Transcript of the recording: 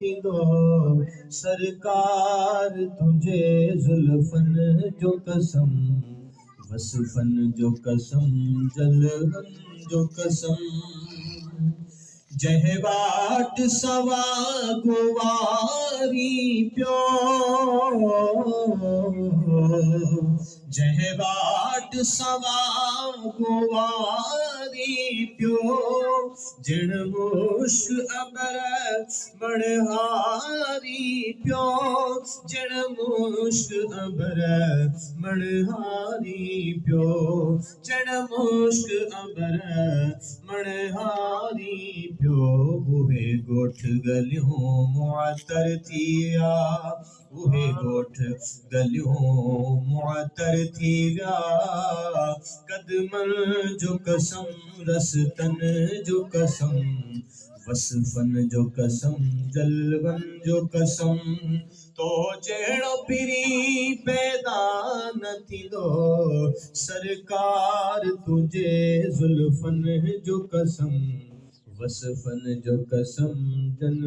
दो सरकार तुझे जुल्फन जो कसम वसफन जो कसम जलवन जो कसम जहवाट सवा गुवारी प्यो जहवाट सवा गुवारी प्यो जिण मुश्क अबर मणहारी प्यो जिण मुश्क अबर मणहारी प्यो जिण मुश्क अबर मणहारी प्यो उहे गोठ गलियों मुअतर थिया उहे गोठ गलियों मुअतर थिया कदमन जो कसम रस्तन जो कसम वसफन जो कसम जलवन जो कसम तो जहिड़ो पिरी पैदा न थींदो सरकार तुंहिंजे जुल्फन जो कसम वसफन जो कसम जन